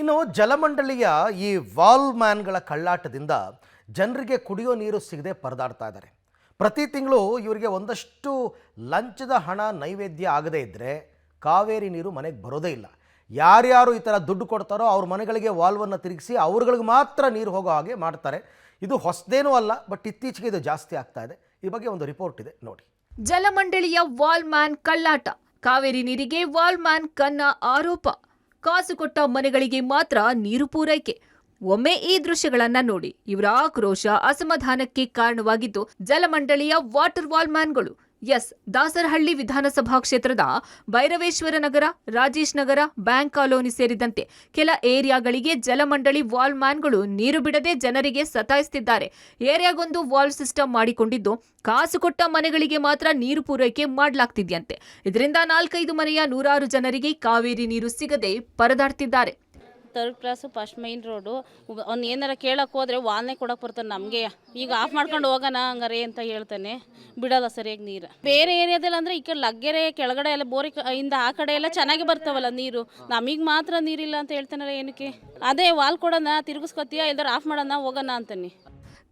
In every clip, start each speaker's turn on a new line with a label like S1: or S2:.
S1: ಇನ್ನು ಜಲಮಂಡಳಿಯ ಈ ವಾಲ್ ಮ್ಯಾನ್ಗಳ ಕಳ್ಳಾಟದಿಂದ ಜನರಿಗೆ ಕುಡಿಯೋ ನೀರು ಸಿಗದೆ ಪರದಾಡ್ತಾ ಇದ್ದಾರೆ. ಪ್ರತಿ ತಿಂಗಳು ಇವರಿಗೆ ಒಂದಷ್ಟು ಲಂಚದ ಹಣ ನೈವೇದ್ಯ ಆಗದೇ ಇದ್ದರೆ ಕಾವೇರಿ ನೀರು ಮನೆಗೆ ಬರೋದೇ ಇಲ್ಲ. ಯಾರ್ಯಾರು ಈ ಥರ ದುಡ್ಡು ಕೊಡ್ತಾರೋ ಅವ್ರ ಮನೆಗಳಿಗೆ ವಾಲ್ವನ್ನು ತಿರುಗಿಸಿ ಅವ್ರಗಳಿಗೆ ಮಾತ್ರ ನೀರು ಹೋಗೋ ಹಾಗೆ ಮಾಡ್ತಾರೆ. ಇದು ಹೊಸದೇನೂ ಅಲ್ಲ, ಬಟ್ ಇತ್ತೀಚೆಗೆ ಇದು ಜಾಸ್ತಿ ಆಗ್ತಾ ಇದೆ. ಈ ಬಗ್ಗೆ ಒಂದು ರಿಪೋರ್ಟ್ ಇದೆ ನೋಡಿ.
S2: ಜಲಮಂಡಳಿಯ ವಾಲ್ ಮ್ಯಾನ್ ಕಳ್ಳಾಟ, ಕಾವೇರಿ ನೀರಿಗೆ ವಾಲ್ ಮ್ಯಾನ್ ಕನ್ನ ಆರೋಪ. ಕಾಸು ಕೊಟ್ಟ ಮನೆಗಳಿಗೆ ಮಾತ್ರ ನೀರು ಪೂರೈಕೆ. ಒಮ್ಮೆ ಈ ದೃಶ್ಯಗಳನ್ನ ನೋಡಿ. ಇವರ ಆಕ್ರೋಶ, ಅಸಮಾಧಾನಕ್ಕೆ ಕಾರಣವಾಗಿದ್ದು ಜಲಮಂಡಳಿಯ ವಾಟರ್ ವಾಲ್ ಮ್ಯಾನ್ಗಳು. ದಾಸರಹಳ್ಳಿ ವಿಧಾನಸಭಾ ಕ್ಷೇತ್ರದ ಭೈರವೇಶ್ವರ ನಗರ, ರಾಜೇಶ್ ನಗರ, ಬ್ಯಾಂಕ್ ಕಾಲೋನಿ ಸೇರಿದಂತೆ ಕೆಲ ಏರಿಯಾಗಳಿಗೆ ಜಲಮಂಡಳಿ ವಾಲ್ ಮ್ಯಾನ್ಗಳು ನೀರು ಬಿಡದೆ ಜನರಿಗೆ ಸತಾಯಿಸುತ್ತಿದ್ದಾರೆ. ಏರಿಯಾಗೊಂದು ವಾಲ್ ಸಿಸ್ಟಮ್ ಮಾಡಿಕೊಂಡಿದ್ದು ಕಾಸು ಕೊಟ್ಟ ಮನೆಗಳಿಗೆ ಮಾತ್ರ ನೀರು ಪೂರೈಕೆ ಮಾಡಲಾಗ್ತಿದೆಯಂತೆ. ಇದರಿಂದ 4-5 ಮನೆಯ ನೂರಾರು ಜನರಿಗೆ ಕಾವೇರಿ ನೀರು ಸಿಗದೆ ಪರದಾಡ್ತಿದ್ದಾರೆ.
S3: Third class first main road. ಅವ್ನು ಏನಾರ ಕೇಳಕ್ಕೆ ಹೋದರೆ ವಾಲ್ನೇ ಕೊಡಕ್ಕೆ ಬರ್ತಾನೆ ನಮಗೆ. ಈಗ ಆಫ್ ಮಾಡ್ಕೊಂಡು ಹೋಗೋಣ ಹಂಗಾರೆ ಅಂತ ಹೇಳ್ತಾನೆ, ಬಿಡೋಲ್ಲ ಸರಿಯಾಗಿ ನೀರು. ಬೇರೆ ಏರಿಯಾದಲ್ಲಿ ಅಂದರೆ ಈ ಕಡೆ ಲಗ್ಗೆರೆ ಕೆಳಗಡೆ ಎಲ್ಲ ಬೋರಿ ಇಂದ ಆ ಕಡೆ ಎಲ್ಲ ಚೆನ್ನಾಗಿ ಬರ್ತಾವಲ್ಲ ನೀರು, ನಮಗೆ ಮಾತ್ರ ನೀರಿಲ್ಲ ಅಂತ ಹೇಳ್ತಾನಲ್ಲ. ಏನಕ್ಕೆ? ಅದೇ ವಾಲ್ ಕೊಡೋಣ, ತಿರುಗಿಸ್ಕೊತೀಯ, ಇಲ್ದಾರ ಆಫ್ ಮಾಡೋಣ, ಹೋಗೋಣ ಅಂತಾನೆ.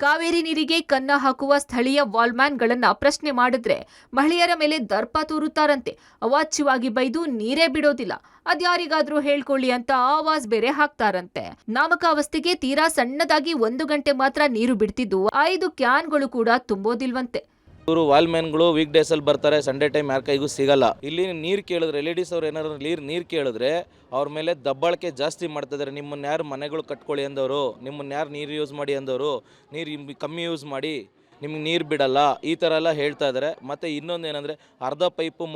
S2: ಕಾವೇರಿ ನೀರಿಗೆ ಕನ್ನ ಹಾಕುವ ಸ್ಥಳೀಯ ವಾಲ್ಮ್ಯಾನ್ಗಳನ್ನ ಪ್ರಶ್ನೆ ಮಾಡಿದ್ರೆ ಮಹಿಳೆಯರ ಮೇಲೆ ದರ್ಪ ತೋರುತ್ತಾರಂತೆ. ಅವಾಚ್ಯವಾಗಿ ಬೈದು ನೀರೇ ಬಿಡೋದಿಲ್ಲ, ಅದ್ಯಾರಿಗಾದ್ರೂ ಹೇಳ್ಕೊಳ್ಳಿ ಅಂತ ಆವಾಜ್ ಬೇರೆ ಹಾಕ್ತಾರಂತೆ. ನಾಮಕಾವಸ್ಥೆಗೆ ತೀರಾ ಸಣ್ಣದಾಗಿ 1 ಗಂಟೆ ಮಾತ್ರ ನೀರು ಬಿಡ್ತಿದ್ದು 5 ಕ್ಯಾನ್ಗಳು ಕೂಡ ತುಂಬೋದಿಲ್ವಂತೆ.
S4: ಇವರು ವಾಲ್ಮ್ಯಾನ್ಗಳು ವೀಕ್ ಡೇಸಲ್ಲಿ ಬರ್ತಾರೆ, ಸಂಡೇ ಟೈಮ್ ಯಾರ ಕೈಗೂ ಸಿಗಲ್ಲ. ಇಲ್ಲಿ ನೀರು ಕೇಳಿದ್ರೆ ಲೇಡೀಸ್ ಅವ್ರು ಏನಾದ್ರು ನೀರು ಕೇಳಿದ್ರೆ ಅವ್ರ ಮೇಲೆ ದಬ್ಬಾಳಿಕೆ ಜಾಸ್ತಿ ಮಾಡ್ತಿದ್ದಾರೆ. ನಿಮ್ಮನ್ನ ಯಾರು ಮನೆಗಳು ಕಟ್ಕೊಳ್ಳಿ ಅಂದವರು, ನಿಮ್ಮನ್ನ ಯಾರು ನೀರು ಯೂಸ್ ಮಾಡಿ ಅಂದವರು, ನೀರು ಕಮ್ಮಿ ಯೂಸ್ ಮಾಡಿ, ನಿಮ್ಗೆ ನೀರು ಬಿಡಲ್ಲ, ಈ ಥರ ಎಲ್ಲ ಹೇಳ್ತಾ ಇದ್ದಾರೆ. ಮತ್ತು ಇನ್ನೊಂದು ಏನಂದರೆ ಅರ್ಧ ಪೈಪು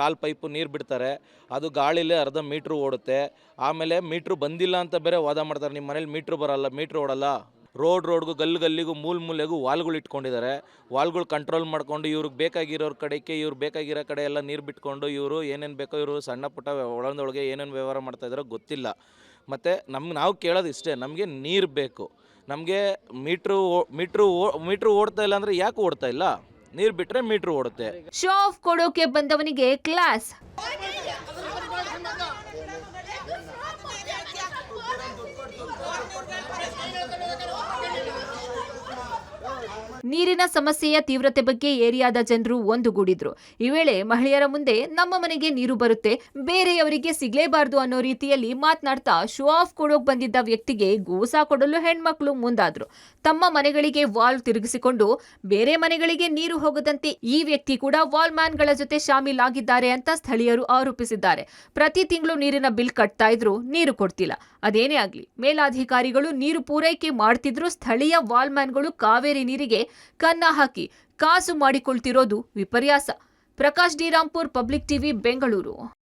S4: ಕಾಲು ಪೈಪು ನೀರು ಬಿಡ್ತಾರೆ, ಅದು ಗಾಳಿಲೇ ಅರ್ಧ ಮೀಟ್ರು ಓಡುತ್ತೆ. ಆಮೇಲೆ ಮೀಟ್ರು ಬಂದಿಲ್ಲ ಅಂತ ಬೇರೆ ವಾದ ಮಾಡ್ತಾರೆ. ನಿಮ್ಮ ಮನೇಲಿ ಮೀಟ್ರು ಓಡಲ್ಲ. ರೋಡ್ಗೂ ಗಲ್ಲಿಗೂ ಮೂಲೆಗೂ ವಾಲ್ಗಳು ಇಟ್ಕೊಂಡಿದ್ದಾರೆ. ವಾಲ್ಗಳು ಕಂಟ್ರೋಲ್ ಮಾಡ್ಕೊಂಡು ಇವ್ರಿಗೆ ಬೇಕಾಗಿರೋರ ಕಡೆಗೆ, ಇವ್ರು ಬೇಕಾಗಿರೋ ಕಡೆ ಎಲ್ಲ ನೀರು ಬಿಟ್ಕೊಂಡು ಇವರು ಏನೇನು ಬೇಕೋ ಇವರು ಸಣ್ಣ ಪುಟ್ಟ ಒಳಗೆ ಏನೇನು ವ್ಯವಹಾರ ಮಾಡ್ತಾಯಿದ್ದಾರೋ ಗೊತ್ತಿಲ್ಲ. ಮತ್ತು ನಾವು ಕೇಳೋದು ಇಷ್ಟೇ, ನಮಗೆ ನೀರು ಬೇಕು. ನಮಗೆ ಮೀಟ್ರು ಓಡ್ತಾ ಇಲ್ಲ ಅಂದರೆ ಯಾಕೆ ಓಡ್ತಾ ಇಲ್ಲ? ನೀರು ಬಿಟ್ಟರೆ ಮೀಟ್ರು ಓಡುತ್ತೆ.
S2: ಶೋ ಆಫ್ ಕೊಡೋಕೆ ಬಂದವನಿಗೆ ಕ್ಲಾಸ್. ನೀರಿನ ಸಮಸ್ಯೆಯ ತೀವ್ರತೆ ಬಗ್ಗೆ ಏರಿಯಾದ ಜನರು ಒಂದುಗೂಡಿದ್ರು. ಈ ವೇಳೆ ಮಹಿಳೆಯರ ಮುಂದೆ ನಮ್ಮ ಮನೆಗೆ ನೀರು ಬರುತ್ತೆ, ಬೇರೆಯವರಿಗೆ ಸಿಗ್ಲೇಬಾರ್ದು ಅನ್ನೋ ರೀತಿಯಲ್ಲಿ ಮಾತನಾಡ್ತಾ ಶೋ ಆಫ್ ಕೊಡೋಕ್ ಬಂದಿದ್ದ ವ್ಯಕ್ತಿಗೆ ಗೂಸಾ ಕೊಡಲು ಹೆಣ್ಮಕ್ಳು ಮುಂದಾದ್ರು. ತಮ್ಮ ಮನೆಗಳಿಗೆ ವಾಲ್ ತಿರುಗಿಸಿಕೊಂಡು ಬೇರೆ ಮನೆಗಳಿಗೆ ನೀರು ಹೋಗದಂತೆ ಈ ವ್ಯಕ್ತಿ ಕೂಡ ವಾಲ್ ಮ್ಯಾನ್ಗಳ ಜೊತೆ ಶಾಮೀಲಾಗಿದ್ದಾರೆ ಅಂತ ಸ್ಥಳೀಯರು ಆರೋಪಿಸಿದ್ದಾರೆ. ಪ್ರತಿ ತಿಂಗಳು ನೀರಿನ ಬಿಲ್ ಕಟ್ತಾ ಇದ್ರು, ನೀರು ಕೊಡ್ತಿಲ್ಲ. ಅದೇನೇ ಆಗ್ಲಿ, ಮೇಲಾಧಿಕಾರಿಗಳು ನೀರು ಪೂರೈಕೆ ಮಾಡ್ತಿದ್ರು, ಸ್ಥಳೀಯ ವಾಲ್ ಮ್ಯಾನ್ಗಳು ಕಾವೇರಿ ನೀರಿಗೆ ಕನ್ನ ಹಾಕಿ ಕಾಸು ಮಾಡಿಕೊಳ್ತಿರೋದು ವಿಪರ್ಯಾಸ. Prakash D Rampur, public TV, Bengaluru.